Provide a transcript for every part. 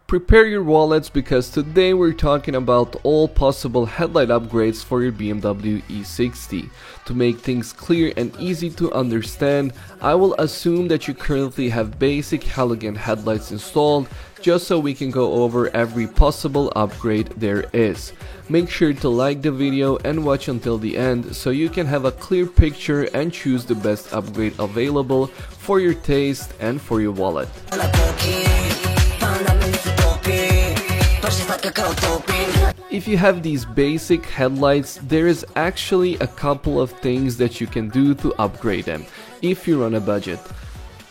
Prepare your wallets because today we're talking about all possible headlight upgrades for your BMW E60. To make things clear and easy to understand, I will assume that you currently have basic halogen headlights installed just so we can go over every possible upgrade there is. Make sure to like the video and watch until the end so you can have a clear picture and choose the best upgrade available for your taste and for your wallet. If you have these basic headlights, there is actually a couple of things that you can do to upgrade them if you're on a budget.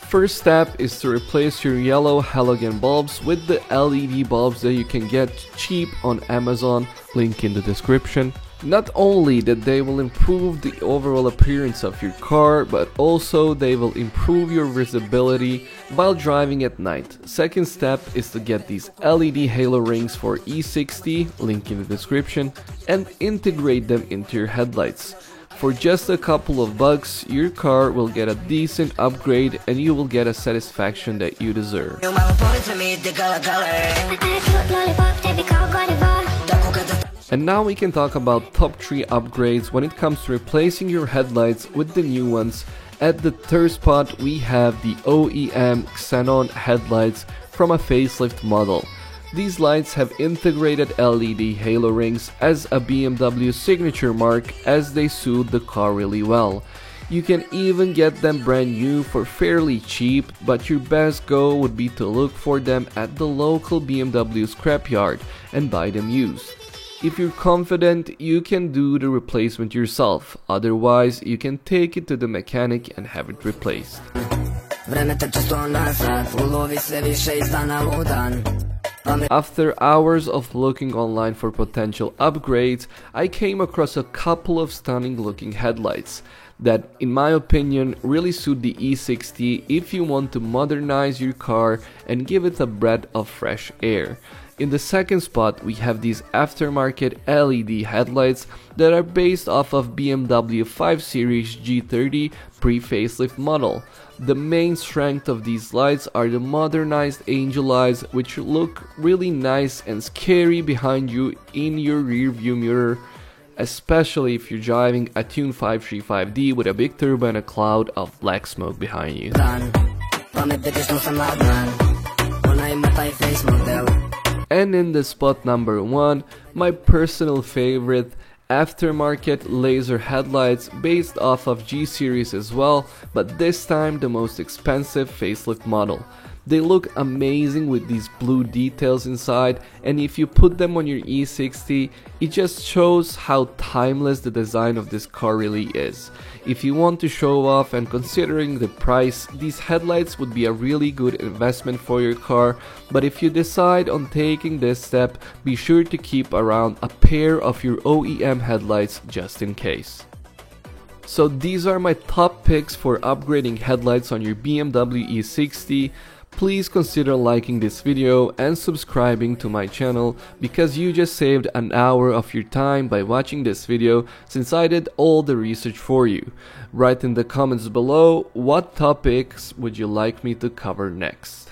First step is to replace your yellow halogen bulbs with the LED bulbs that you can get cheap on Amazon, link in the description. Not only that they will improve the overall appearance of your car, but also they will improve your visibility while driving at night. Second step is to get these LED halo rings for E60, link in the description, and integrate them into your headlights. For just a couple of bucks, your car will get a decent upgrade and you will get a satisfaction that you deserve. And now we can talk about top 3 upgrades when it comes to replacing your headlights with the new ones. At the third spot we have the OEM Xenon headlights from a facelift model. These lights have integrated LED halo rings as a BMW signature mark as they suit the car really well. You can even get them brand new for fairly cheap, but your best go would be to look for them at the local BMW scrapyard and buy them used. If you're confident, you can do the replacement yourself, otherwise you can take it to the mechanic and have it replaced. After hours of looking online for potential upgrades, I came across a couple of stunning looking headlights that, in my opinion, really suit the E60 if you want to modernize your car and give it a breath of fresh air. In the second spot, we have these aftermarket LED headlights that are based off of BMW 5 Series G30 pre-facelift model. The main strength of these lights are the modernized angel eyes, which look really nice and scary behind you in your rear view mirror, especially if you're driving a Tune 535D with a big turbo and a cloud of black smoke behind you. And in the spot number 1, my personal favorite, aftermarket laser headlights based off of G series as well, but this time the most expensive facelift model. They look amazing with these blue details inside, and if you put them on your E60, it just shows how timeless the design of this car really is. If you want to show off and considering the price, these headlights would be a really good investment for your car, but if you decide on taking this step, be sure to keep around a pair of your OEM headlights just in case. So these are my top picks for upgrading headlights on your BMW E60. Please consider liking this video and subscribing to my channel because you just saved an hour of your time by watching this video since I did all the research for you. Write in the comments below what topics would you like me to cover next.